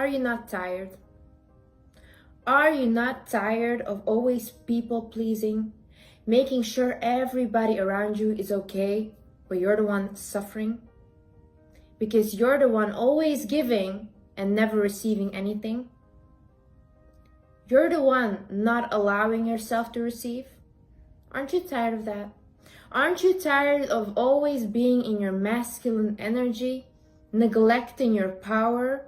Are you not tired? Are you not tired of always people pleasing? Making sure everybody around you is okay, but you're the one suffering? Because you're the one always giving and never receiving anything? You're the one not allowing yourself to receive? Aren't you tired of that? Aren't you tired of always being in your masculine energy, neglecting your power?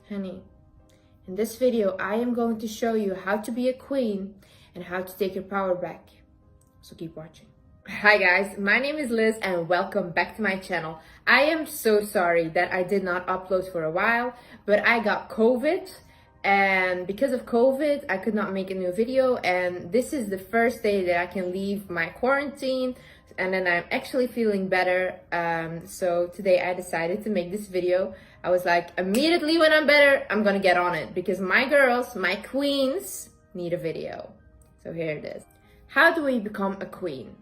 Honey, in this video, I am going to show you how to be a queen and how to take your power back. So keep watching. Hi guys, my name is Liz and welcome back to my channel. I am so sorry that I did not upload for a while, but I got COVID, and because of COVID, I could not make a new video, and this is the first day that I can leave my quarantine, and then I'm actually feeling better. So today I decided to make this video. I was like, immediately when I'm better, I'm gonna get on it because my girls, my queens, need a video. So here it is. How do we become a queen?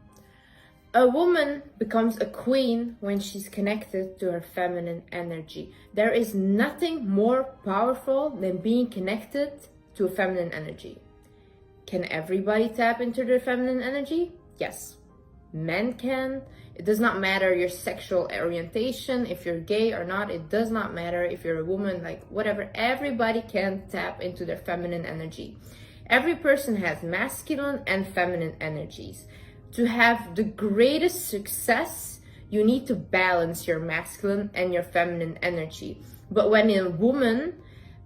A woman becomes a queen when she's connected to her feminine energy. There is nothing more powerful than being connected to a feminine energy. Can everybody tap into their feminine energy? Yes. Men can. It does not matter your sexual orientation, if you're gay or not. It does not matter if you're a woman, like whatever. Everybody can tap into their feminine energy. Every person has masculine and feminine energies. To have the greatest success, you need to balance your masculine and your feminine energy. But when a woman,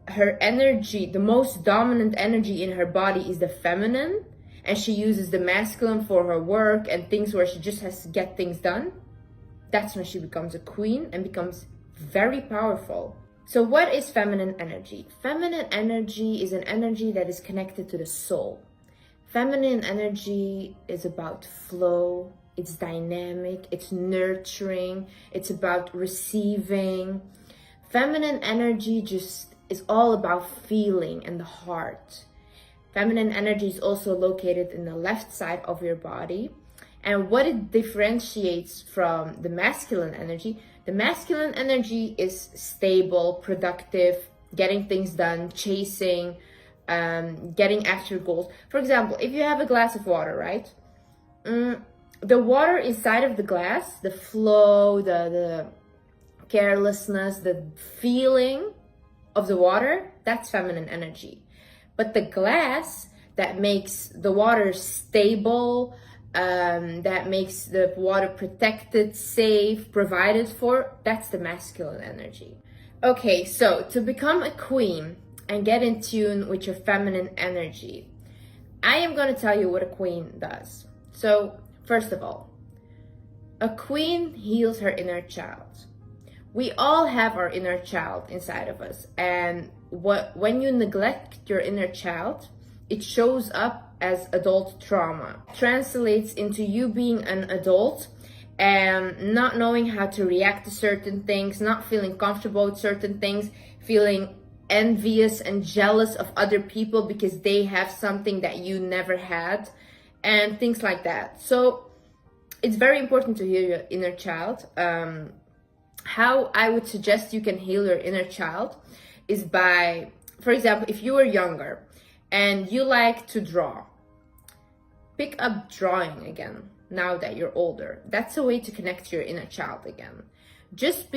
her energy, the most dominant energy in her body is the feminine, and she uses the masculine for her work and things where she just has to get things done, that's when she becomes a queen and becomes very powerful. So what is feminine energy? Feminine energy is an energy that is connected to the soul. Feminine energy is about flow, it's dynamic, it's nurturing, it's about receiving. Feminine energy just is all about feeling and the heart. Feminine energy is also located in the left side of your body. And what it differentiates from the masculine energy, the masculine energy is stable, productive, getting things done, chasing, getting after goals. For example, if you have a glass of water, right? The water inside of the glass, the flow, the carelessness, the feeling of the water, that's feminine energy. But the glass that makes the water stable, that makes the water protected, safe, provided for, that's the masculine energy. Okay, so to become a queen and get in tune with your feminine energy, I am going to tell you what a queen does. So first of all, a queen heals her inner child. We all have our inner child inside of us, and when you neglect your inner child, it shows up as adult trauma. It translates into you being an adult and not knowing how to react to certain things, not feeling comfortable with certain things, feeling envious and jealous of other people because they have something that you never had, and things like that. So it's very important to heal your inner child. How I would suggest you can heal your inner child is by, for example, if you were younger and you like to draw, pick up drawing again now that you're older. That's a way to connect to your inner child again. Just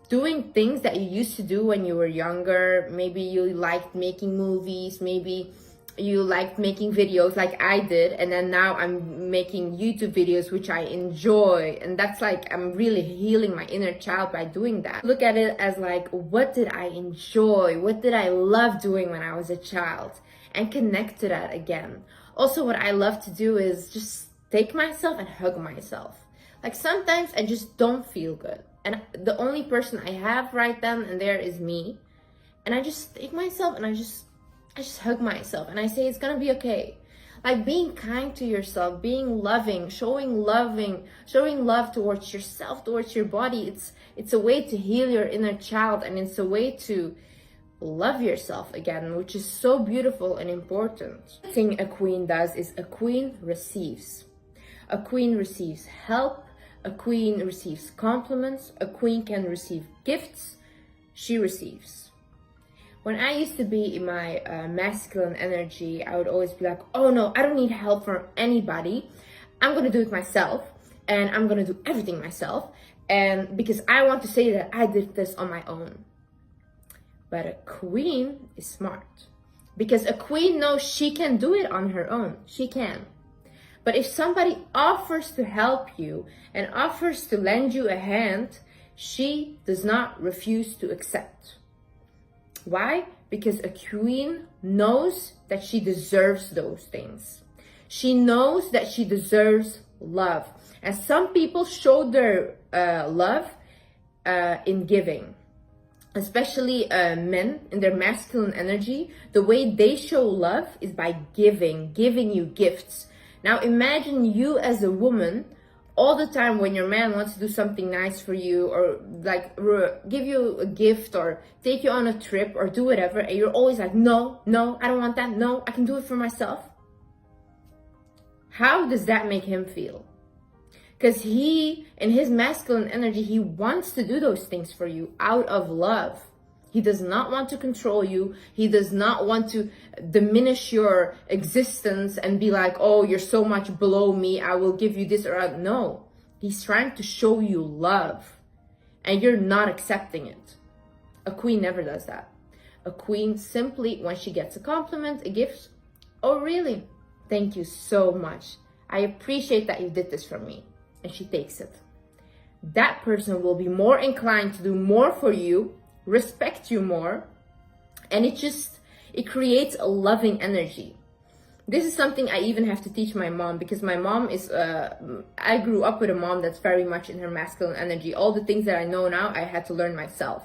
doing things that you used to do when you were younger. Maybe you liked making movies, maybe you liked making videos like I did, and then now I'm making YouTube videos which I enjoy, and that's like I'm really healing my inner child by doing that. Look at it as like, what did I enjoy? What did I love doing when I was a child? And connect to that again. Also, what I love to do is just take myself and hug myself. Like sometimes I just don't feel good, and the only person I have right then and there is me, and I just take myself and I just hug myself and I say it's gonna be okay. Like being kind to yourself, being loving, showing love towards yourself, towards your body. It's a way to heal your inner child, and it's a way to love yourself again, which is so beautiful and important. The thing a queen does is a queen receives. A queen receives help, A queen receives compliments. A queen can receive gifts. She receives. When I used to be in my masculine energy, I would always be like, oh no, I don't need help from anybody. I'm gonna do it myself, and I'm gonna do everything myself, and because I want to say that I did this on my own. But a queen is smart, because a queen knows she can do it on her own. She can. But if somebody offers to help you and offers to lend you a hand, she does not refuse to accept. Why? Because a queen knows that she deserves those things. She knows that she deserves love. And some people show their love in giving. Especially men in their masculine energy. The way they show love is by giving you gifts. Now imagine you as a woman all the time when your man wants to do something nice for you, or like give you a gift or take you on a trip or do whatever, and you're always like, no, I don't want that. No, I can do it for myself. How does that make him feel? Because he, in his masculine energy, he wants to do those things for you out of love. He does not want to control you. He does not want to diminish your existence and be like, oh, you're so much below me, I will give you this or that. No, he's trying to show you love, and you're not accepting it. A queen never does that. A queen simply, when she gets a compliment, a gift, oh, really? Thank you so much. I appreciate that you did this for me. And she takes it. That person will be more inclined to do more for you, respect you more, and it creates a loving energy. This is something I even have to teach my mom, because my mom is I grew up with a mom that's very much in her masculine energy. All the things that I know now, I had to learn myself.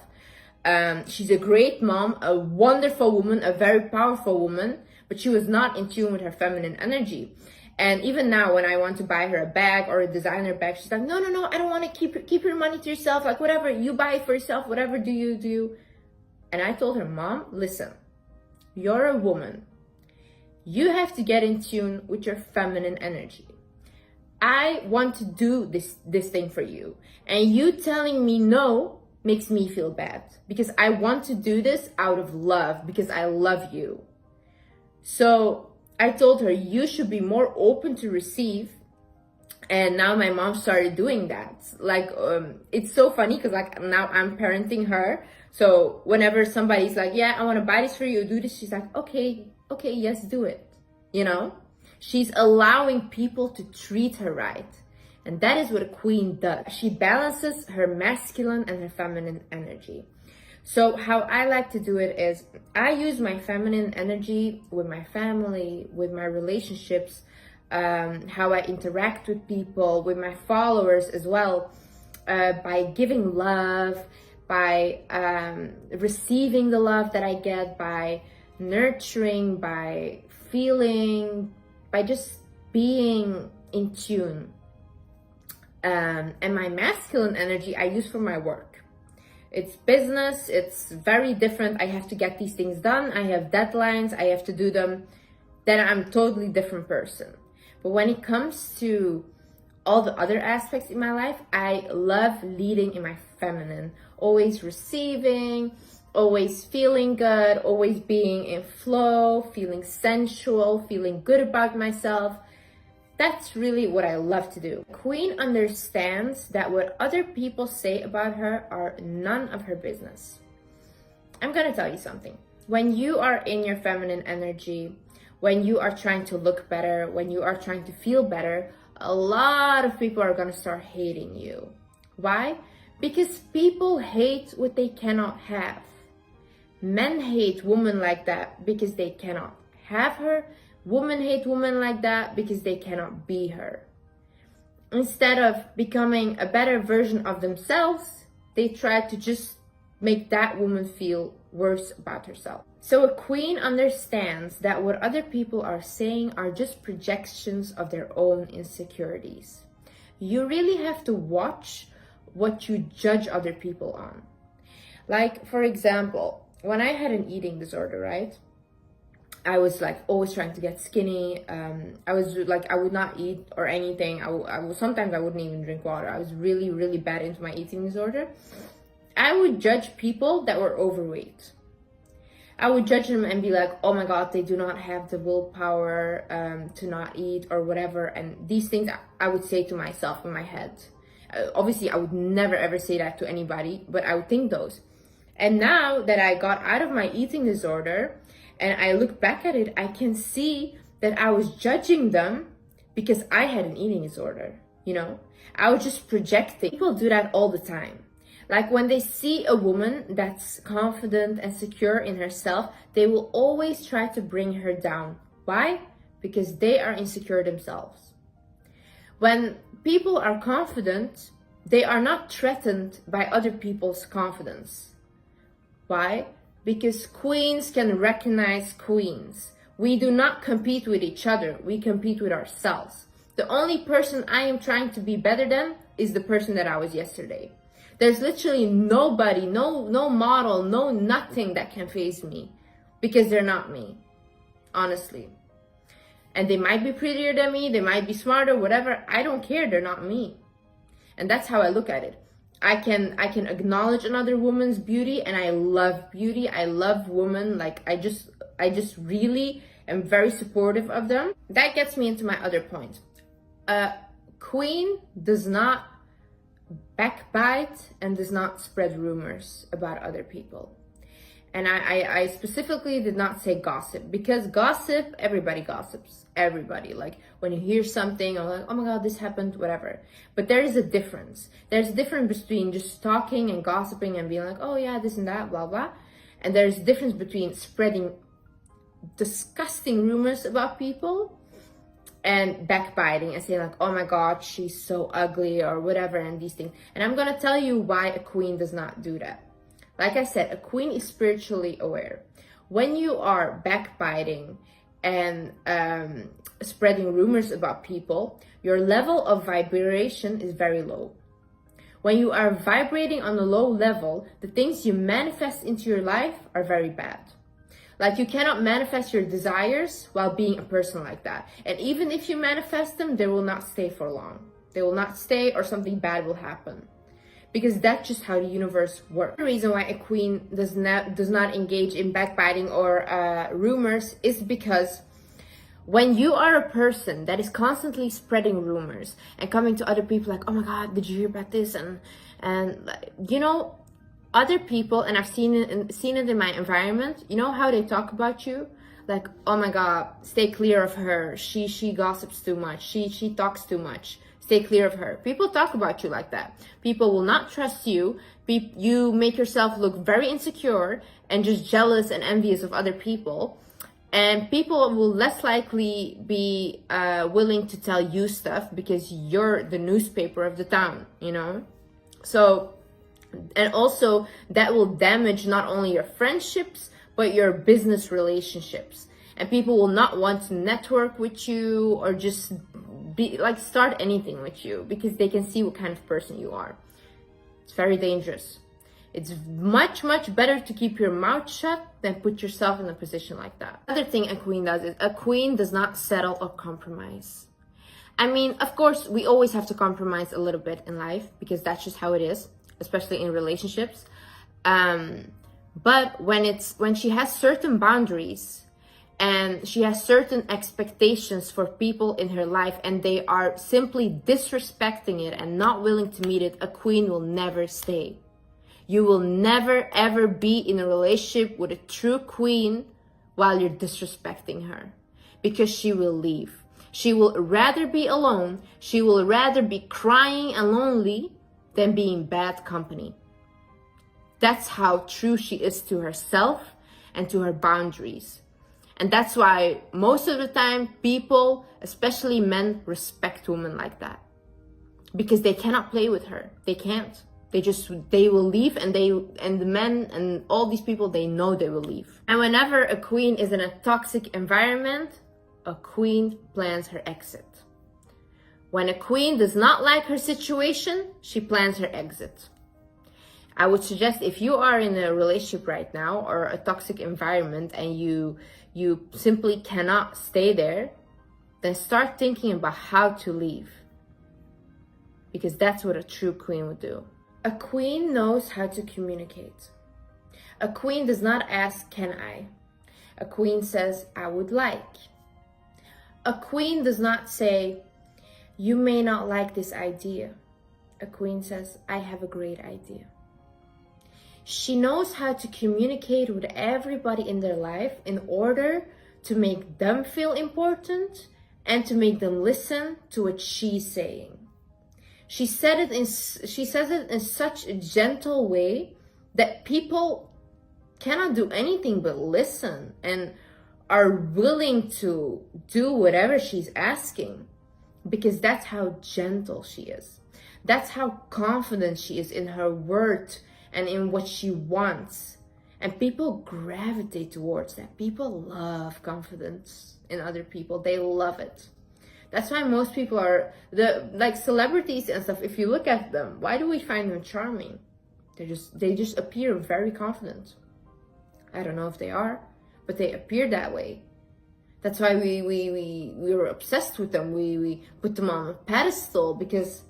She's a great mom, a wonderful woman, a very powerful woman, but she was not in tune with her feminine energy. And even now, when I want to buy her a bag or a designer bag, she's like, no, I don't want to keep your money to yourself. Like, whatever, you buy it for yourself, whatever do you. And I told her, Mom, listen, you're a woman. You have to get in tune with your feminine energy. I want to do this thing for you. And you telling me no makes me feel bad, because I want to do this out of love, because I love you. So I told her, you should be more open to receive. And now my mom started doing that. Like, it's so funny, because like now I'm parenting her. So whenever somebody's like, yeah, I want to buy this for you, do this, she's like, okay, yes, do it. You know, she's allowing people to treat her right. And that is what a queen does. She balances her masculine and her feminine energy. So how I like to do it is I use my feminine energy with my family, with my relationships, how I interact with people, with my followers as well, by giving love, by receiving the love that I get, by nurturing, by feeling, by just being in tune. And my masculine energy I use for my work. It's business, it's very different. I have to get these things done. I have deadlines, I have to do them. Then I'm a totally different person. But when it comes to all the other aspects in my life, I love leading in my feminine. Always receiving, always feeling good, always being in flow, feeling sensual, feeling good about myself. That's really what I love to do. Queen understands that what other people say about her are none of her business. I'm gonna tell you something. When you are in your feminine energy, when you are trying to look better, when you are trying to feel better, a lot of people are gonna start hating you. Why? Because people hate what they cannot have. Men hate women like that because they cannot have her. Women hate women like that because they cannot be her. Instead of becoming a better version of themselves, they try to just make that woman feel worse about herself. So a queen understands that what other people are saying are just projections of their own insecurities. You really have to watch what you judge other people on. Like, for example, when I had an eating disorder, right? I was like always trying to get skinny. I was like, I would not eat or anything. Sometimes I wouldn't even drink water. I was really, really bad into my eating disorder. I would judge people that were overweight. I would judge them and be like, oh my God, they do not have the willpower to not eat or whatever. And these things I would say to myself in my head. Obviously, I would never ever say that to anybody, but I would think those. And now that I got out of my eating disorder and I look back at it, I can see that I was judging them because I had an eating disorder, you know? I was just projecting. People do that all the time. Like when they see a woman that's confident and secure in herself, they will always try to bring her down. Why? Because they are insecure themselves. When people are confident, they are not threatened by other people's confidence. Why? Because queens can recognize queens. We do not compete with each other. We compete with ourselves. The only person I am trying to be better than is the person that I was yesterday. There's literally nobody, no model, no nothing that can faze me because they're not me, honestly. And they might be prettier than me, they might be smarter, whatever. I don't care, they're not me. And that's how I look at it. I can acknowledge another woman's beauty, and I love beauty. I love women. Like I just really am very supportive of them. That gets me into my other point. A queen does not backbite and does not spread rumors about other people. And I specifically did not say gossip, because gossip, everybody gossips. Everybody. Like when you hear something, or like, oh my God, this happened, whatever. But there is a difference. There's a difference between just talking and gossiping and being like, oh yeah, this and that, blah, blah. And there's a difference between spreading disgusting rumors about people and backbiting and saying like, oh my God, she's so ugly or whatever, and these things. And I'm gonna tell you why a queen does not do that. Like I said, a queen is spiritually aware. When you are backbiting and spreading rumors about people, your level of vibration is very low. When you are vibrating on a low level, the things you manifest into your life are very bad. Like you cannot manifest your desires while being a person like that. And even if you manifest them, they will not stay for long. They will not stay, or something bad will happen. Because that's just how the universe works. The reason why a queen does not engage in backbiting or rumors is because when you are a person that is constantly spreading rumors and coming to other people like, oh my God, did you hear about this? And you know, other people, and I've seen it in my environment, you know how they talk about you? Like, oh my God, stay clear of her. She gossips too much. She talks too much. Stay clear of her. People talk about you like that. People will not trust you. You make yourself look very insecure and just jealous and envious of other people. And people will less likely be willing to tell you stuff because you're the newspaper of the town, you know? So, and also that will damage not only your friendships, but your business relationships. And people will not want to network with you or just be like start anything with you because they can see what kind of person you are. It's very dangerous. It's much, much better to keep your mouth shut than put yourself in a position like that. Another thing a queen does is a queen does not settle or compromise. I mean, of course, we always have to compromise a little bit in life because that's just how it is, especially in relationships. But when she has certain boundaries and she has certain expectations for people in her life and they are simply disrespecting it and not willing to meet it, a queen will never stay. You will never ever be in a relationship with a true queen while you're disrespecting her, because she will leave. She will rather be alone. She will rather be crying and lonely than being bad company. That's how true she is to herself and to her boundaries. And that's why most of the time people, especially men, respect women like that. Because they cannot play with her. They can't. They will leave, and the men and all these people, they know they will leave. And whenever a queen is in a toxic environment, a queen plans her exit. When a queen does not like her situation, she plans her exit. I would suggest, if you are in a relationship right now or a toxic environment and you simply cannot stay there, then start thinking about how to leave. Because that's what a true queen would do. A queen knows how to communicate. A queen does not ask, can I? A queen says, I would like. A queen does not say, you may not like this idea. A queen says, I have a great idea. She knows how to communicate with everybody in their life in order to make them feel important and to make them listen to what she's saying. She says it in such a gentle way that people cannot do anything but listen and are willing to do whatever she's asking, because that's how gentle she is. That's how confident she is in her worth and in what she wants. And people gravitate towards that. People love confidence in other people. They love it. That's why most people are, like celebrities and stuff, if you look at them, why do we find them charming? They just appear very confident. I don't know if they are, but they appear that way. That's why we were obsessed with them. We put them on a pedestal, because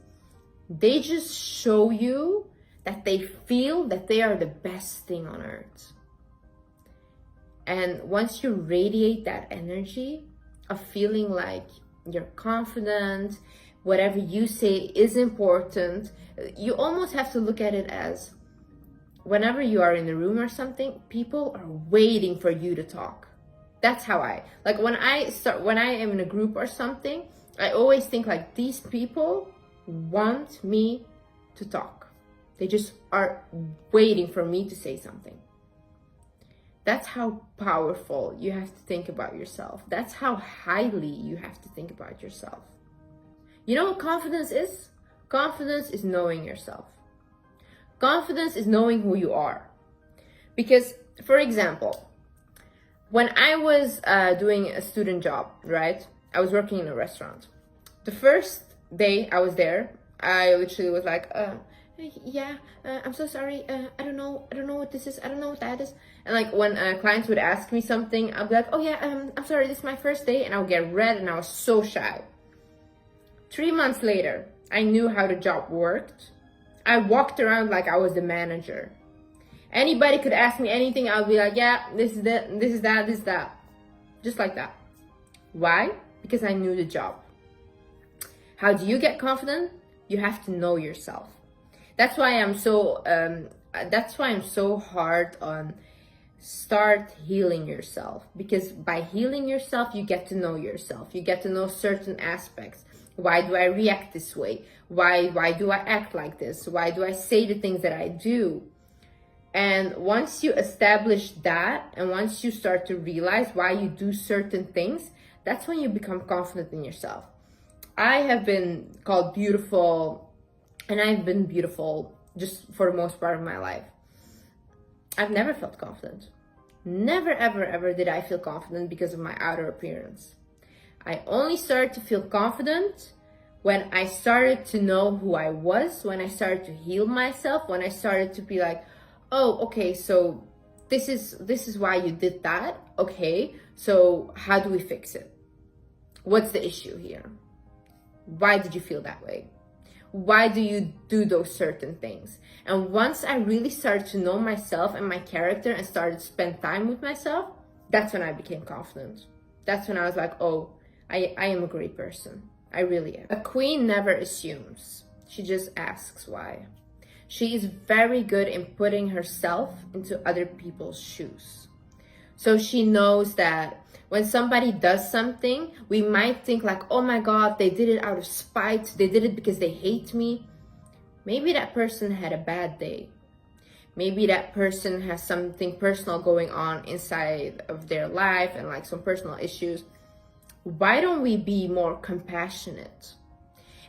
they just show you that they feel that they are the best thing on earth. And once you radiate that energy of feeling like you're confident, whatever you say is important, you almost have to look at it as, whenever you are in a room or something, people are waiting for you to talk. That's how like when I am in a group or something, I always think like, these people want me to talk. They just are waiting for me to say something. That's how powerful you have to think about yourself. That's how highly you have to think about yourself. You know what confidence is? Confidence is knowing yourself. Confidence is knowing who you are. Because, for example, when I was doing a student job, right? I was working in a restaurant. The first day I was there, I literally was like, I'm so sorry. I don't know what this is. I don't know what that is. And like when clients would ask me something, I'll be like, oh yeah, I'm sorry, this is my first day. And I would get red and I was so shy. 3 months later, I knew how the job worked. I walked around like I was the manager. Anybody could ask me anything. I'll be like, yeah, this is that. Just like that. Why? Because I knew the job. How do you get confident? You have to know yourself. That's why I'm so hard on start healing yourself, because by healing yourself, you get to know yourself. You get to know certain aspects. Why do I react this way? Why do I act like this? Why do I say the things that I do? And once you establish that, and once you start to realize why you do certain things, that's when you become confident in yourself. I have been called beautiful, and I've been beautiful just for the most part of my life. I've never felt confident. Never, ever, ever did I feel confident because of my outer appearance. I only started to feel confident when I started to know who I was, when I started to heal myself, when I started to be like, oh, okay, so this is why you did that. Okay, so how do we fix it? What's the issue here? Why did you feel that way? Why do you do those certain things? And once I really started to know myself and my character and started to spend time with myself, that's when I became confident. That's when I was like, oh, I am a great person. I really am. A queen never assumes. She just asks why. She is very good in putting herself into other people's shoes. So she knows that when somebody does something, we might think like, oh my God, they did it out of spite. They did it because they hate me. Maybe that person had a bad day. Maybe that person has something personal going on inside of their life and like some personal issues. Why don't we be more compassionate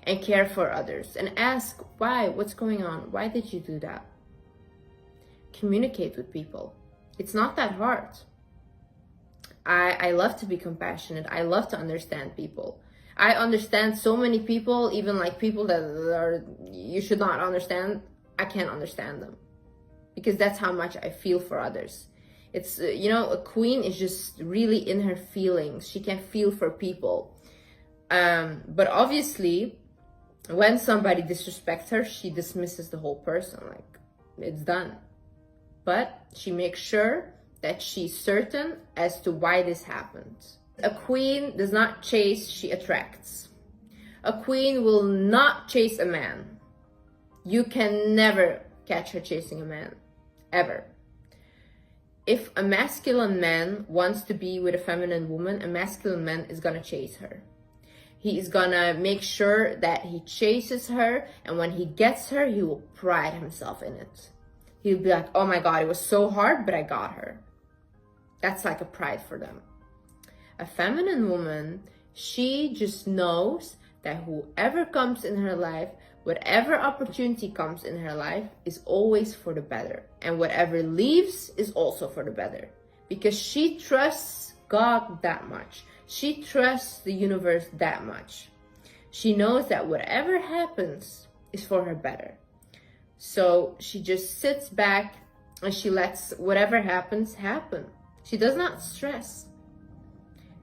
and care for others and ask why, what's going on? Why did you do that? Communicate with people. It's not that hard. I love to be compassionate. I love to understand people. I understand so many people, even like people that are you should not understand. I can't understand them. because that's how much I feel for others. It's, you know, a queen is just really in her feelings. She can feel for people. But obviously, when somebody disrespects her, she dismisses the whole person, like, it's done. But she makes sure that she's certain as to why this happened. A queen does not chase, she attracts. A queen will not chase a man. You can never catch her chasing a man, ever. If a masculine man wants to be with a feminine woman, a masculine man is gonna chase her. He is gonna make sure that he chases her, and when he gets her, he will pride himself in it. He'll be like, oh my God, it was so hard, but I got her. That's like a pride for them. A feminine woman, she just knows that whoever comes in her life, whatever opportunity comes in her life, is always for the better. And whatever leaves is also for the better. Because she trusts God that much. She trusts the universe that much. She knows that whatever happens is for her better. So she just sits back and she lets whatever happens happen. She does not stress.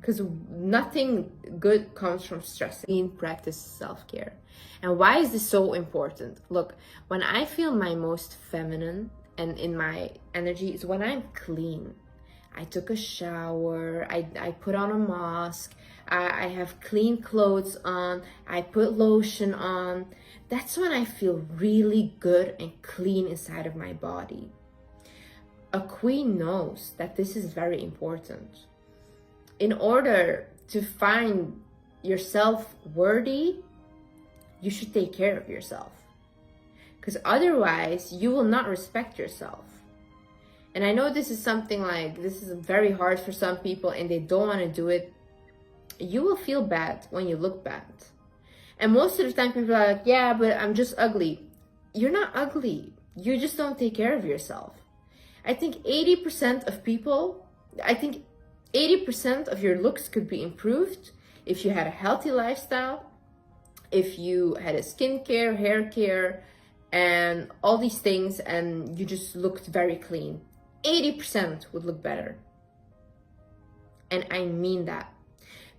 Because nothing good comes from stress. Queen practice self-care. And why is this so important? Look, when I feel my most feminine and in my energy is when I'm clean. I took a shower, I put on a mask, I have clean clothes on, I put lotion on. That's when I feel really good and clean inside of my body. A queen knows that this is very important. In order to find yourself worthy, you should take care of yourself. Because otherwise, you will not respect yourself. And I know this is something like, this is very hard for some people and they don't want to do it. You will feel bad when you look bad. And most of the time people are like, yeah, but I'm just ugly. You're not ugly. You just don't take care of yourself. I think 80% of your looks could be improved if you had a healthy lifestyle, if you had a skincare, hair care, and all these things, and you just looked very clean. 80% would look better. And I mean that.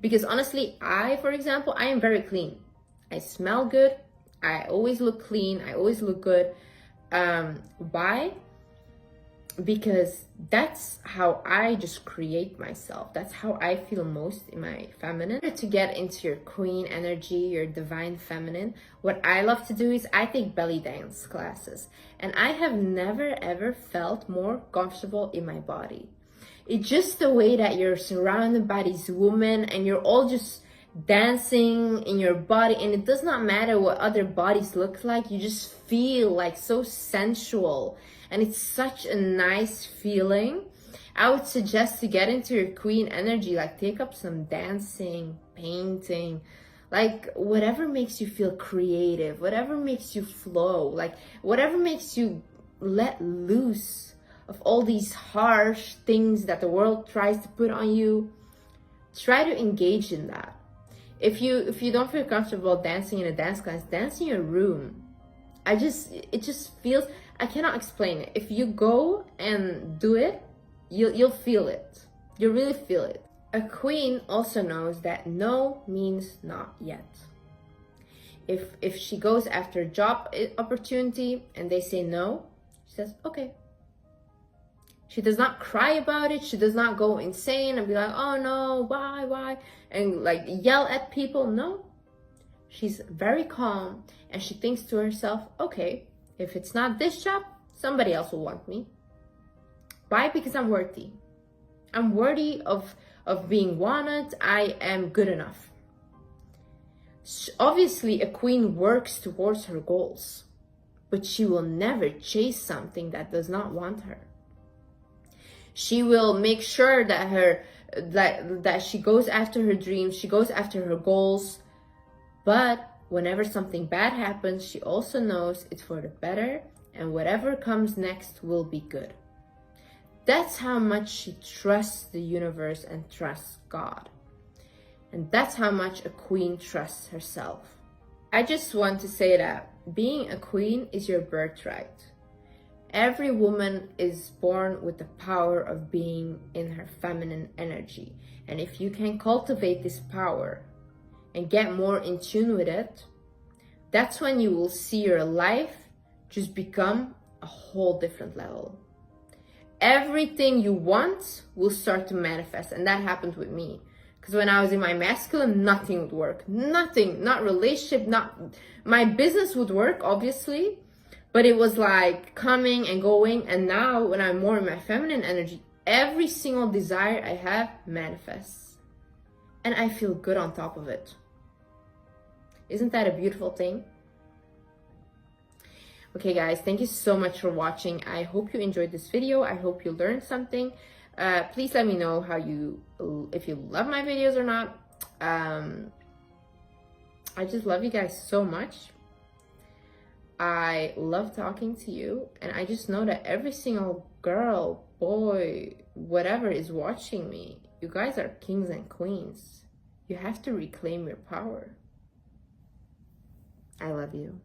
Because honestly, for example, I am very clean. I smell good. I always look clean. I always look good. Why? Because that's how I just create myself. That's how I feel most in my feminine. To get into your queen energy, your divine feminine, what I love to do is I take belly dance classes. And I have never ever felt more comfortable in my body. It's just the way that you're surrounded by these women and you're all just dancing in your body, and it does not matter what other bodies look like. You just feel like so sensual, and it's such a nice feeling. I would suggest to get into your queen energy, like take up some dancing, painting, like whatever makes you feel creative, whatever makes you flow, like whatever makes you let loose of all these harsh things that the world tries to put on you. Try to engage in that. If you don't feel comfortable dancing in a dance class, dance in your room. It just feels, I cannot explain it. If you go and do it, you'll feel it. You'll really feel it. A queen also knows that no means not yet. If she goes after a job opportunity and they say no, she says, okay. She does not cry about it. She does not go insane and be like, oh no, why? And like yell at people. No. She's very calm and she thinks to herself, okay, if it's not this job, somebody else will want me. Why? Because I'm worthy. I'm worthy of being wanted. I am good enough. Obviously, a queen works towards her goals, but she will never chase something that does not want her. She will make sure that she goes after her dreams, she goes after her goals. But whenever something bad happens, she also knows it's for the better, and whatever comes next will be good. That's how much she trusts the universe and trusts God. And that's how much a queen trusts herself. I just want to say that being a queen is your birthright. every woman is born with the power of being in her feminine energy. And if you can cultivate this power and get more in tune with it, that's when you will see your life just become a whole different level. Everything you want will start to manifest. And that happened with me. Because when I was in my masculine, nothing would work. Nothing. Not relationship, not... My business would work, obviously. But it was like coming and going. And now, when I'm more in my feminine energy, every single desire I have manifests. And I feel good on top of it. Isn't that a beautiful thing? Okay guys, thank you so much for watching. I hope you enjoyed this video. I hope you learned something. Please let me know if you love my videos or not. I just love you guys so much. I love talking to you, and I just know that every single girl, boy, whatever is watching me, you guys are kings and queens. You have to reclaim your power. I love you.